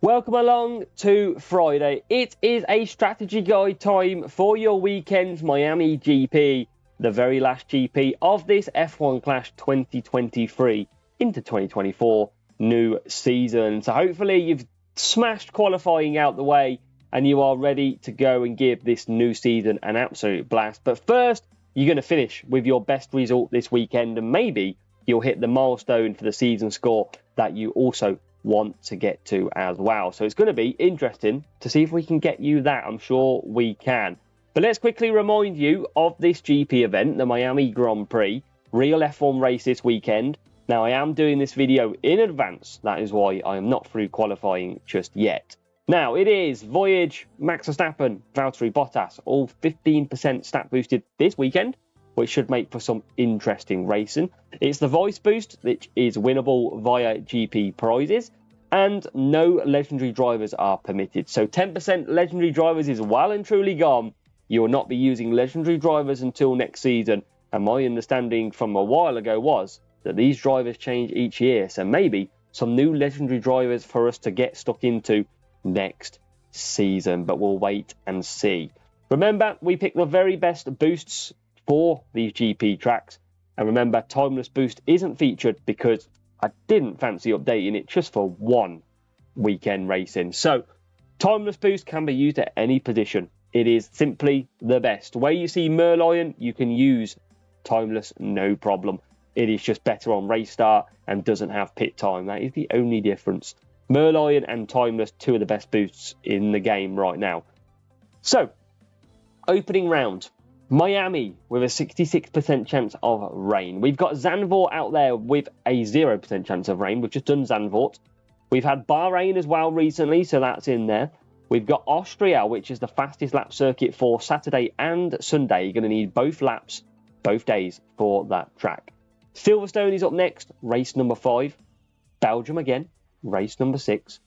Welcome along to Friday. It is a strategy guide time for your weekend's Miami GP, the very last GP of this F1 Clash 2023 into 2024 new season. So hopefully you've smashed qualifying out the way and you are ready to go and give this new season an absolute blast. But first, you're going to finish with your best result this weekend, and maybe you'll hit the milestone for the season score that you also want to get to as well. So it's going to be interesting to see if we can get you that. I'm sure we can. But let's quickly remind you of this GP event, the Miami Grand Prix, real F1 race this weekend. Now, I am doing this video in advance. That is why I am not through qualifying just yet. Now, it is Voyage, Max Verstappen, Valtteri Bottas, all 15% stat boosted this weekend, which should make for some interesting racing. It's the Voice Boost, which is winnable via GP prizes, and no legendary drivers are permitted. So 10% legendary drivers is well and truly gone. You will not be using legendary drivers until next season, and my understanding from a while ago was that these drivers change each year, so maybe some new legendary drivers for us to get stuck into next season, but we'll wait and see. Remember, we pick the very best boosts for these GP tracks, and remember, Timeless Boost isn't featured because I didn't fancy updating it just for one weekend racing. So Timeless Boost can be used at any position. It is simply the best. Where you see Merlion, you can use Timeless, no problem. It is just better on race start and doesn't have pit time. That is the only difference. Merlion and Timeless, two of the best boosts in the game right now. So, opening round. Miami with a 66% chance of rain. We've got Zandvoort out there with a 0% chance of rain. We've just done Zandvoort. We've had Bahrain as well recently, so that's in there. We've got Austria, which is the fastest lap circuit for Saturday and Sunday. You're going to need both laps, both days for that track. Silverstone is up next, race number 5. Belgium again, race number 6.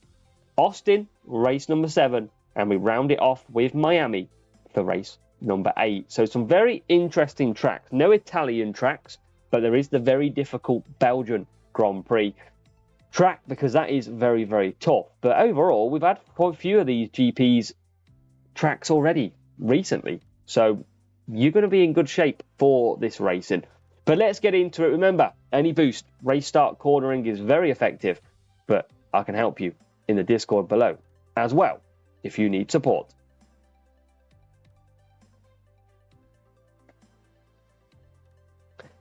Austin, race number 7. And we round it off with Miami for race number 8. So some very interesting tracks. No Italian tracks, but there is the very difficult Belgian Grand Prix track because that is very, very tough. But overall, we've had quite a few of these GPs tracks already recently. So you're going to be in good shape for this racing. But let's get into it. Remember, any boost, race start cornering is very effective, but I can help you in the Discord below as well if you need support.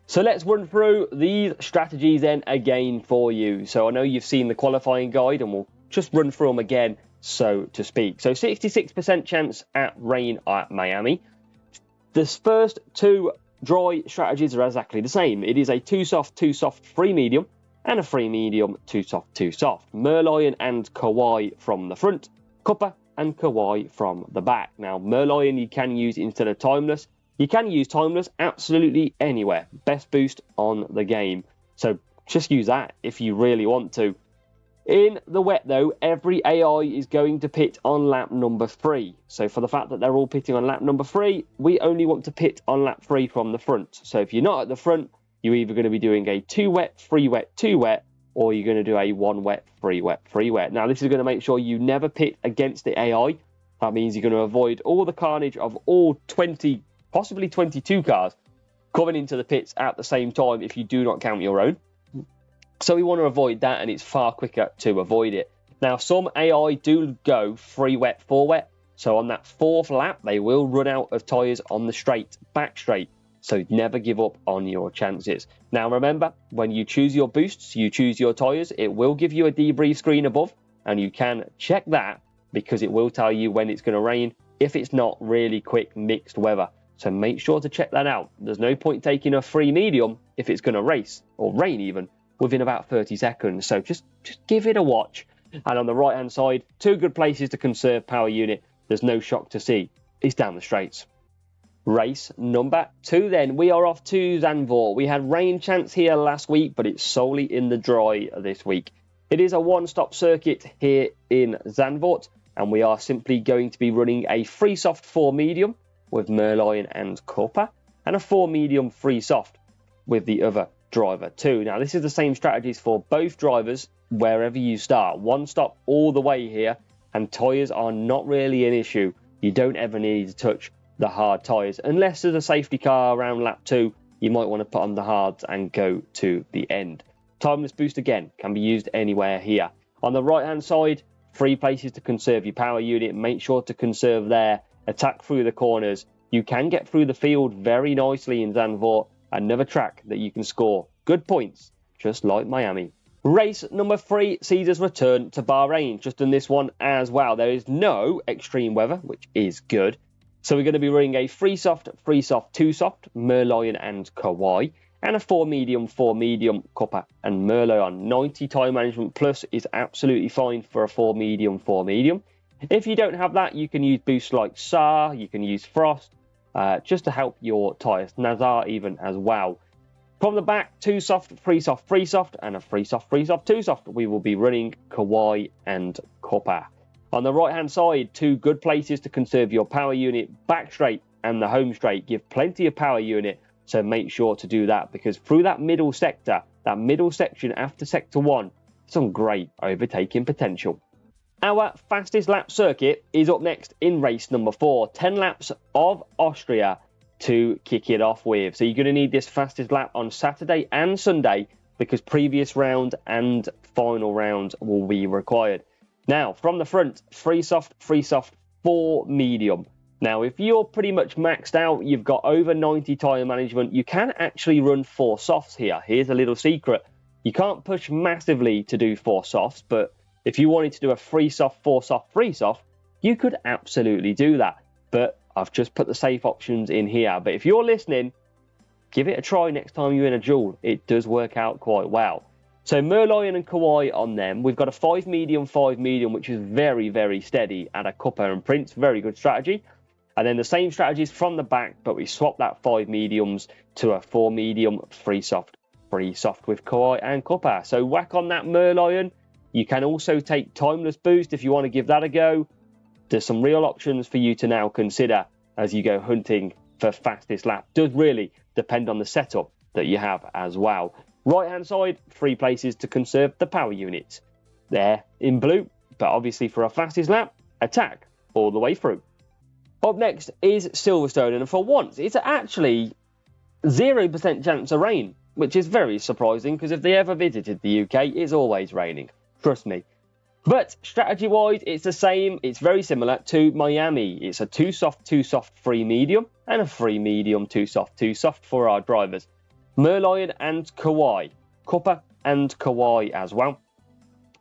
So let's run through these strategies then again for you. So I know you've seen the qualifying guide and we'll just run through them again, so to speak. So 66% chance at rain at Miami. The first two dry strategies are exactly the same. It is a 2 soft, 2 soft, 3 medium, and a 3 medium, 2 soft, 2 soft. Merlion and Kawhi from the front, Cuppa and Kawhi from the back. Now, Merlion you can use instead of Timeless. You can use Timeless absolutely anywhere. Best boost on the game. So just use that if you really want to. In the wet, though, every AI is going to pit on lap number 3. So for the fact that they're all pitting on lap number 3, we only want to pit on lap 3 from the front. So if you're not at the front, you're either going to be doing a 2 wet, 3 wet, 2 wet, or you're going to do a 1 wet, 3 wet, 3 wet. Now, this is going to make sure you never pit against the AI. That means you're going to avoid all the carnage of all 20, possibly 22 cars coming into the pits at the same time if you do not count your own. So we want to avoid that, and it's far quicker to avoid it. Now, some AI do go 3 wet, 4 wet. So on that 4th lap, they will run out of tyres on the straight, back straight. So never give up on your chances. Now, remember, when you choose your boosts, you choose your tyres, it will give you a debrief screen above, and you can check that because it will tell you when it's going to rain if it's not really quick mixed weather. So make sure to check that out. There's no point taking a 3 medium if it's going to race, or rain even, within about 30 seconds. So just give it a watch. And on the right-hand side, 2 good places to conserve power unit. There's no shock to see. It's down the straights. Race number 2 then. We are off to Zandvoort. We had rain chance here last week, but it's solely in the dry this week. It is a one-stop circuit here in Zandvoort, and we are simply going to be running a 3 soft 4 medium with Merlion and Cuppa, and a 4 medium 3 soft with the other driver too. Now, this is the same strategies for both drivers wherever you start. One stop all the way here, and tyres are not really an issue. You don't ever need to touch the hard tyres. Unless there's a safety car around lap 2, you might want to put on the hards and go to the end. Timeless boost again can be used anywhere here. On the right hand side, 3 places to conserve your power unit. Make sure to conserve there. Attack through the corners. You can get through the field very nicely in Zandvoort. Another track that you can score good points, just like Miami. Race number 3 sees us return to Bahrain. Just in this one as well. There is no extreme weather, which is good. So we're going to be running a 3 soft, 2 soft, Merlion and Kauai, and a 4 medium, Copper and Merlion. 90 tyre management plus is absolutely fine for a 4 medium. If you don't have that, you can use boosts like SAR, you can use Frost, just to help your tyres. Nazar even as well. From the back, 2 soft, 3 soft, and a 3 soft, 2 soft. We will be running Kauai and Copper. On the right hand side, 2 good places to conserve your power unit. Back straight and the home straight give plenty of power unit, so make sure to do that, because through that middle sector, that middle section after sector 1, some great overtaking potential. Our fastest lap circuit is up next in race number 4. 10 laps of Austria to kick it off with. So you're going to need this fastest lap on Saturday and Sunday, because previous round and final round will be required. Now, from the front, 3 soft, 4 medium. Now, if you're pretty much maxed out, you've got over 90 tyre management, you can actually run 4 softs here. Here's a little secret. You can't push massively to do 4 softs, but if you wanted to do a 3 soft, 4 soft, 3 soft, you could absolutely do that. But I've just put the safe options in here. But if you're listening, give it a try next time you're in a duel. It does work out quite well. So Merlion and Kauai on them. We've got a 5 medium, which is very, very steady, and a Copper and Prince. Very good strategy. And then the same strategies from the back, but we swap that 5 mediums to a 4 medium, 3 soft with Kauai and Copper. So whack on that Merlion. You can also take Timeless Boost if you want to give that a go. There's some real options for you to now consider as you go hunting for fastest lap. Does really depend on the setup that you have as well. Right hand side, 3 places to conserve the power units. There in blue, but obviously for a fastest lap, attack all the way through. Up next is Silverstone, and for once, it's actually 0% chance of rain, which is very surprising, because if they ever visited the UK, it's always raining. Trust me. But strategy-wise, it's the same. It's very similar to Miami. It's a 2 soft, 3 medium, and a 3 medium, 2 soft for our drivers. Merlion and Kauai. Copper and Kauai as well.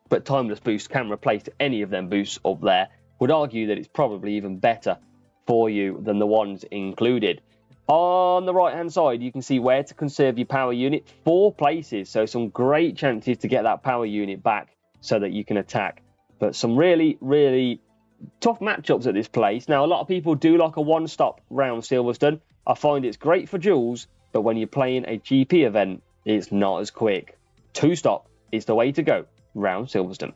But Timeless Boost can replace any of them boosts up there. Would argue that it's probably even better for you than the ones included. On the right hand side, you can see where to conserve your power unit. 4 places, so some great chances to get that power unit back so that you can attack. But some really, really tough matchups at this place. Now, a lot of people do like a 1-stop round Silverstone. I find it's great for duels, but when you're playing a GP event, it's not as quick. 2-stop is the way to go round Silverstone.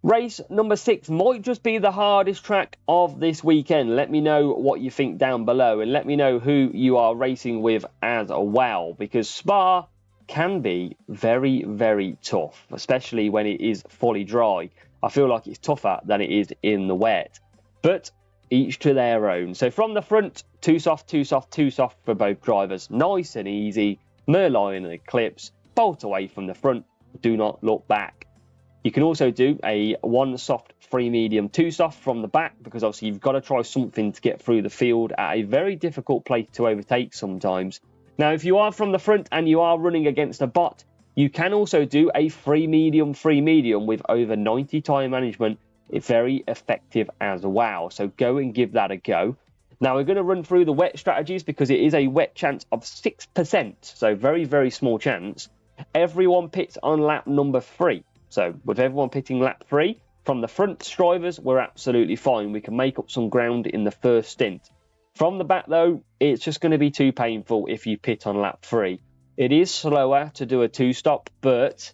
Race number 6 might just be the hardest track of this weekend. Let me know what you think down below, and let me know who you are racing with as well, because Spa can be very, very tough, especially when it is fully dry. I feel like it's tougher than it is in the wet, but each to their own. So from the front, 2 soft for both drivers. Nice and easy. Merlion and Eclipse, bolt away from the front. Do not look back. You can also do a 1 soft, 3 medium, 2 soft from the back, because obviously you've got to try something to get through the field at a very difficult place to overtake sometimes. Now, if you are from the front and you are running against a bot, you can also do a 3 medium with over 90 tyre management. It's very effective as well, so go and give that a go. Now, we're going to run through the wet strategies because it is a wet chance of 6%, so very, very small chance. Everyone pits on lap number 3. So with everyone pitting lap 3, from the front drivers, we're absolutely fine. We can make up some ground in the first stint. From the back, though, it's just going to be too painful if you pit on lap 3. It is slower to do a 2-stop, but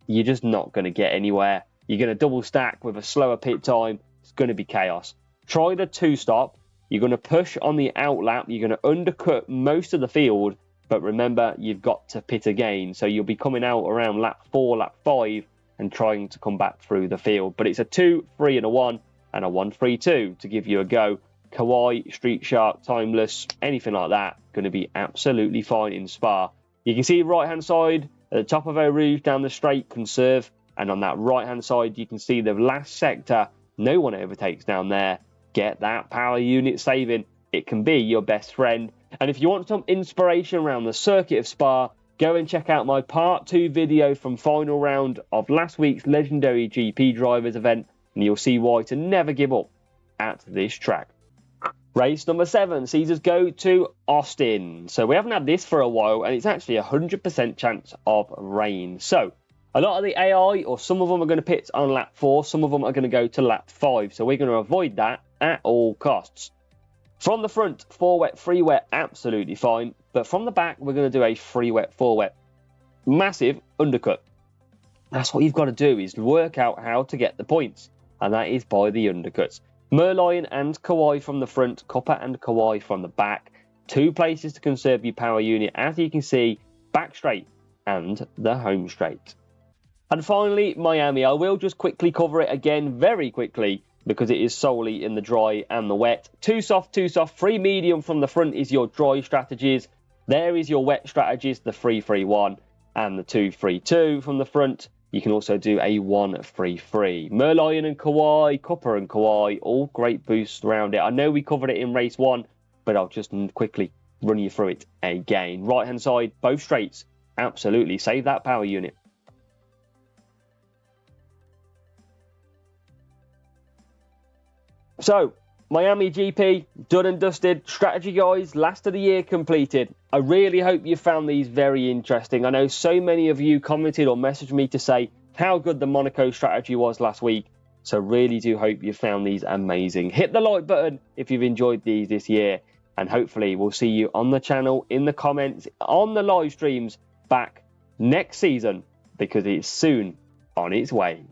you're just not going to get anywhere. You're going to double stack with a slower pit time. It's going to be chaos. Try the 2-stop. You're going to push on the outlap. You're going to undercut most of the field, but remember, you've got to pit again. So you'll be coming out around lap 4, lap 5, and trying to come back through the field. But it's a 2, 3 and a 1 and a 1, 3, 2 to give you a go. Kawaii, Street Shark, Timeless, anything like that, going to be absolutely fine in Spa. You can see right hand side at the top of Eau Rouge down the straight, Conserve, and on that right hand side you can see the last sector, no one overtakes down there. Get that power unit saving, it can be your best friend. And if you want some inspiration around the circuit of Spa, go and check out my part 2 video from final round of last week's legendary GP drivers event, and you'll see why to never give up at this track. Race number 7 sees us go to Austin. So we haven't had this for a while, and it's actually 100% chance of rain. So a lot of the AI, or some of them, are going to pit on lap 4, some of them are going to go to lap 5. So we're going to avoid that at all costs. From the front, 4 wet, 3 wet, absolutely fine. But from the back, we're going to do a 3 wet, 4 wet. Massive undercut. That's what you've got to do, is work out how to get the points. And that is by the undercuts. Merlion and Kawaii from the front, Copper and Kawaii from the back. 2 places to conserve your power unit, as you can see, back straight and the home straight. And finally, Miami. I will just quickly cover it again very quickly because it is solely in the dry and the wet. 2 soft, 2 soft, 3 medium from the front is your dry strategies. There is your wet strategies, the 3-3-1 and the 2-3-2 from the front. You can also do a 1-3-3. Merlion and Kawaii, Copper and Kawaii, all great boosts around it. I know we covered it in race 1, but I'll just quickly run you through it again. Right hand side, both straights. Absolutely, save that power unit. So, Miami GP, done and dusted. Strategy guys, last of the year completed. I really hope you found these very interesting. I know so many of you commented or messaged me to say how good the Monaco strategy was last week. So really do hope you found these amazing. Hit the like button if you've enjoyed these this year. And hopefully we'll see you on the channel, in the comments, on the live streams back next season, because it's soon on its way.